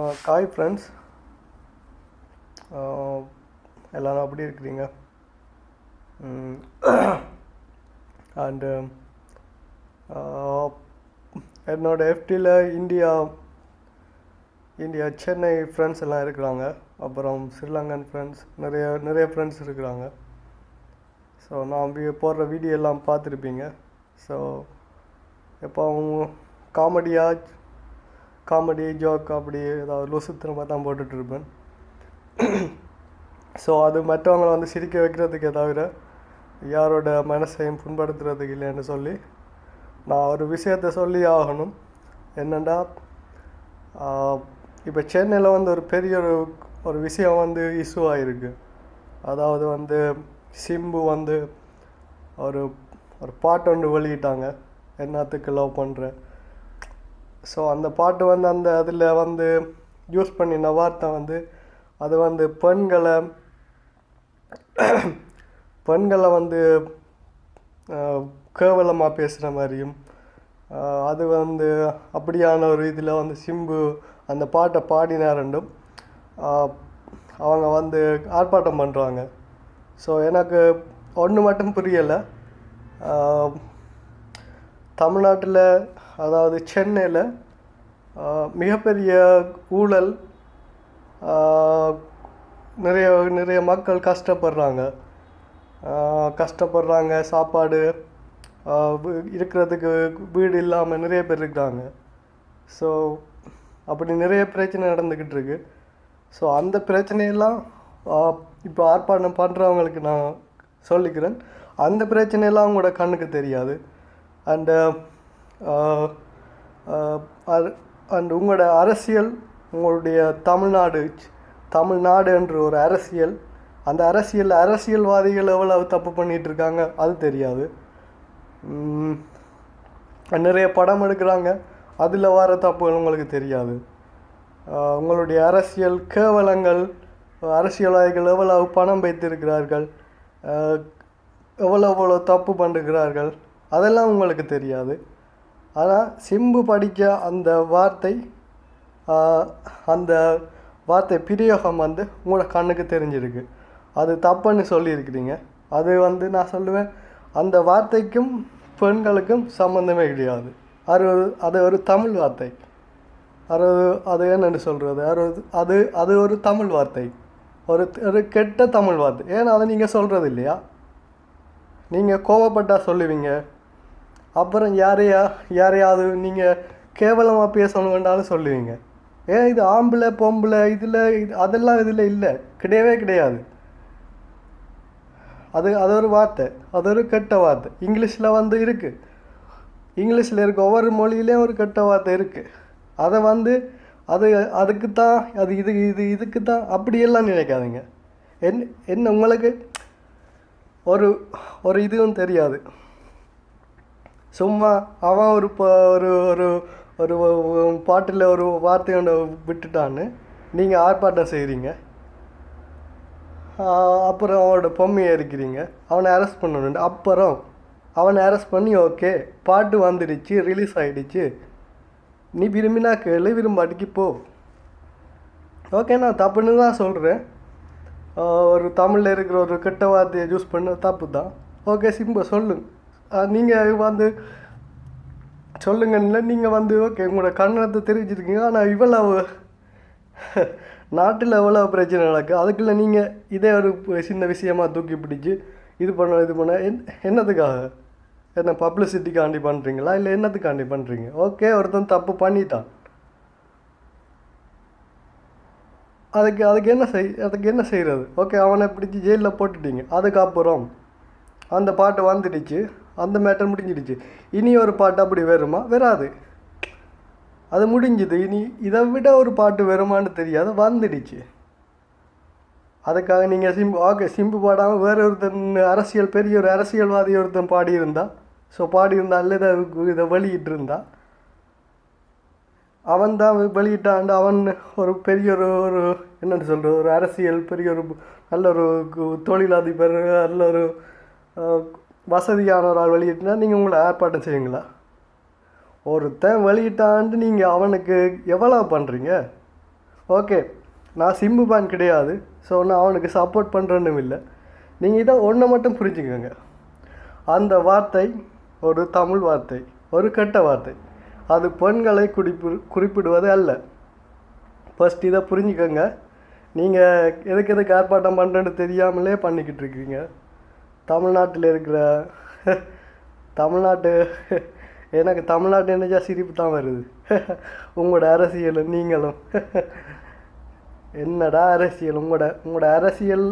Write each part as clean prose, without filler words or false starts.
Hi friends, எல்லோரும் அப்படி இருக்கிறீங்க? அண்டு என்னோட எஃப்டியில் இந்தியா சென்னை ஃப்ரெண்ட்ஸ் எல்லாம் இருக்கிறாங்க. அப்புறம் ஸ்ரீலங்கன் ஃப்ரெண்ட்ஸ் நிறைய ஃப்ரெண்ட்ஸ் இருக்கிறாங்க. ஸோ நான் போடுற வீடியோ எல்லாம் பார்த்துருப்பீங்க. ஸோ எப்போ காமெடி ஜோக் அப்படி ஏதாவது லூசுத்தனமாக தான் போட்டுட்ருப்பேன். ஸோ அது மற்றவங்களை வந்து சிரிக்க வைக்கிறதுக்கு தவிர யாரோட மனசையும் புண்படுத்துறதுக்கு இல்லைன்னு சொல்லி நான் ஒரு விஷயத்தை சொல்லி ஆகணும். என்னென்னா, இப்போ சென்னையில் வந்து ஒரு பெரிய ஒரு விஷயம் வந்து இஷ்யூ ஆகிருக்கு. அதாவது வந்து சிம்பு வந்து ஒரு பாட்டு ஒன்று வெளியிட்டாங்க, என்னத்துக்கு லவ் பண்ணுற. ஸோ அந்த பாட்டு வந்து அந்த அதில் வந்து யூஸ் பண்ணின வார்த்தை வந்து அது வந்து பெண்களை வந்து கேவலமாக பேசுகிற மாதிரியும், அது வந்து அப்படியான ஒரு இதில் வந்து சிம்பு அந்த பாட்டை பாடினாரெண்டும் அவங்க வந்து ஆர்ப்பாட்டம் பண்ணுறாங்க. ஸோ எனக்கு ஒன்று மட்டும் புரியலை. தமிழ்நாட்டில், அதாவது சென்னையில் மிகப்பெரிய ஊழல், நிறைய மக்கள் கஷ்டப்படுறாங்க. சாப்பாடு இருக்கிறதுக்கு வீடு இல்லாமல் நிறைய பேர் இருக்கிறாங்க. ஸோ அப்படி நிறைய பிரச்சனை நடந்துக்கிட்டு இருக்கு. ஸோ அந்த பிரச்சனையெல்லாம் இப்போ ஆர்ப்பாட்டம் பண்ணுறவங்களுக்கு நான் சொல்லிக்கிறேன், அந்த பிரச்சனையெல்லாம் அவங்களோட கண்ணுக்கு தெரியாது. அண்டு உங்களோட அரசியல், உங்களுடைய தமிழ்நாடு என்ற ஒரு அரசியல், அந்த அரசியல்வாதிகள் எவ்வளவு தப்பு பண்ணிகிட்டு இருக்காங்க அது தெரியாது. நிறைய படம் எடுக்கிறாங்க, அதில் வர தப்புகள் உங்களுக்கு தெரியாது. உங்களுடைய அரசியல் கேவலங்கள், அரசியல்வாதிகள் எவ்வளவு பணம் வைத்திருக்கிறார்கள், எவ்வளோ தப்பு பண்ணுகிறார்கள், அதெல்லாம் உங்களுக்கு தெரியாது. ஆனால் சிம்பு படித்த அந்த வார்த்தை பிரயோகம் வந்து உங்களோட கண்ணுக்கு தெரிஞ்சிருக்கு. அது தப்புன்னு சொல்லியிருக்கிறீங்க. அது வந்து நான் சொல்லுவேன், அந்த வார்த்தைக்கும் பெண்களுக்கும் சம்மந்தமே கிடையாது. அது ஒரு தமிழ் வார்த்தை. அது என்னென்னு சொல்கிறது, அது ஒரு தமிழ் வார்த்தை, ஒரு கெட்ட தமிழ் வார்த்தை. ஏன்னா அதை நீங்கள் சொல்கிறது இல்லையா? நீங்கள் கோவப்பட்டால் சொல்லுவீங்க, அப்புறம் யாரையாவது நீங்கள் கேவலமாக பேசணுன்றாலும் சொல்லுவீங்க. ஏன் இது ஆம்பளை பொம்பளை அதெல்லாம் இதில் இல்லை, கிடையாது. அது ஒரு வார்த்தை, அது ஒரு கெட்ட வார்த்தை. இங்கிலீஷில் வந்து இருக்குது, இங்கிலீஷில் இருக்க ஒவ்வொரு மொழியிலையும் ஒரு கெட்ட வார்த்தை இருக்குது. அதை வந்து அதுக்கு தான் இதுக்கு தான் அப்படியெல்லாம் நினைக்காதீங்க. என்ன உங்களுக்கு ஒரு இதுவும் தெரியாது. சும்மா அவன் ஒரு பாட்டில் ஒரு வார்த்தையோட விட்டுட்டான்னு நீங்கள் ஆர்ப்பாட்டம் செய்கிறீங்க. அப்புறம் அவனோட பொம்மையை இருக்கிறீங்க, அவனை அரெஸ்ட் பண்ணணுண்டு. அப்புறம் அவனை அரெஸ்ட் பண்ணி ஓகே, பாட்டு வந்துடுச்சு, ரிலீஸ் ஆகிடுச்சு, நீ விரும்பினா கேளு, விரும்பாட்டிக்கு போ. ஓகே, நான் தப்புன்னு தான் சொல்கிறேன். ஒரு தமிழில் இருக்கிற ஒரு கெட்ட வார்த்தையை யூஸ் பண்ண தப்பு தான். ஓகே, சிம்பிள் சொல்லுங்க. நீங்கள் வந்து சொல்லுங்கன்னு நீங்கள் வந்து ஓகே உங்களோட கண்ணனத்தை தெரிவிச்சிருக்கீங்க. ஆனால் இவ்வளவு நாட்டில் எவ்வளோ பிரச்சனை நடக்குது, அதுக்குள்ளே நீங்கள் இதே ஒரு சின்ன விஷயமாக தூக்கி பிடிச்சி இது பண்ண என்னத்துக்காக? என்ன பப்ளிசிட்டிக்காண்டி பண்ணுறீங்களா, இல்லை என்னத்துக்காண்டி பண்ணுறீங்க? ஓகே, ஒருத்தன் தப்பு பண்ணிட்டான், அதுக்கு என்ன செய்கிறது? ஓகே, அவனை பிடிச்சி ஜெயிலில் போட்டுட்டீங்க. அதுக்கப்புறம் அந்த பாட்டு வந்துடுச்சு, அந்த மேட்டர் முடிஞ்சிடுச்சு. இனி ஒரு பாட்டு அப்படி வருமா? வராது, அது முடிஞ்சுது. இனி இதை விட ஒரு பாட்டு வருமானு தெரியாது, வந்துடுச்சு. அதுக்காக நீங்கள் சிம்பு பாடாமல் வேறு ஒருத்தன் பெரிய ஒரு அரசியல்வாதி ஒருத்தன் பாடியிருந்தா, இல்லை இதை வெளியிட்டிருந்தா, அவன் தான் வெளியிட்டாண்டு அவன் ஒரு பெரிய ஒரு என்னென்னு சொல்கிறது, ஒரு அரசியல் பெரிய ஒரு நல்ல ஒரு தொழிலதிபர், நல்ல ஒரு வசதியான ஒரு ஆள் வெளியிட்டுனா நீங்கள் உங்களை ஆர்ப்பாட்டம் செய்வீங்களா? ஒருத்தன் வெளியிட்டாண்டு நீங்கள் அவனுக்கு எவ்வளோ பண்ணுறீங்க? ஓகே, நான் சிம்பு ஃபேன் கிடையாது. ஸோ நான் அவனுக்கு சப்போர்ட் பண்ணுறேன்னு இல்லை. நீங்கள் இதை ஒன்றை மட்டும் புரிஞ்சுக்கோங்க. அந்த வார்த்தை ஒரு தமிழ் வார்த்தை, ஒரு கெட்ட வார்த்தை. அது பெண்களை குறிப்பிடுவது அல்ல. ஃபஸ்ட் இதை புரிஞ்சுக்கோங்க. நீங்கள் எதுக்கு ஆர்ப்பாட்டம் பண்ணுறேன்னு தெரியாமலே பண்ணிக்கிட்டு இருக்கீங்க. தமிழ்நாட்டில் இருக்கிற தமிழ்நாட்டு எனக்கு தமிழ்நாட்டு என்னச்சா சிரிப்பு தான் வருது. உங்களோட அரசியலும் நீங்களும் என்னடா அரசியல், உங்களோட அரசியல்.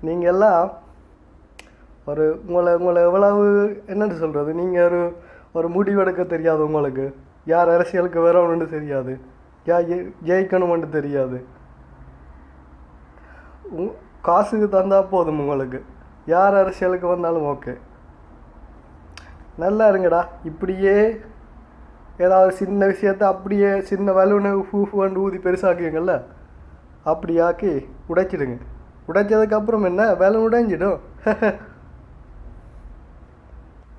நீங்கள் எல்லாம் உங்களை எவ்வளவு என்னென்னு சொல்கிறது, நீங்கள் ஒரு முடிவெடுக்க தெரியாது. உங்களுக்கு யார் அரசியலுக்கு வரணும்னு தெரியாது, யார் ஜெயிக்கணும்னு தெரியாது. காசுக்கு தந்தால் போதும் உங்களுக்கு. யார் அரசியலுக்கு வந்தாலும் ஓகே. நல்லா இருங்கடா. இப்படியே ஏதாவது சின்ன விஷயத்த அப்படியே சின்ன வலுன்னு ஃபூஃபுன்னு ஊதி பெருசாக்குவீங்கள்ல, அப்படி ஆக்கி உடைச்சிடுங்க. உடைச்சதுக்கப்புறம் என்ன, வேலை உடைஞ்சிடும்.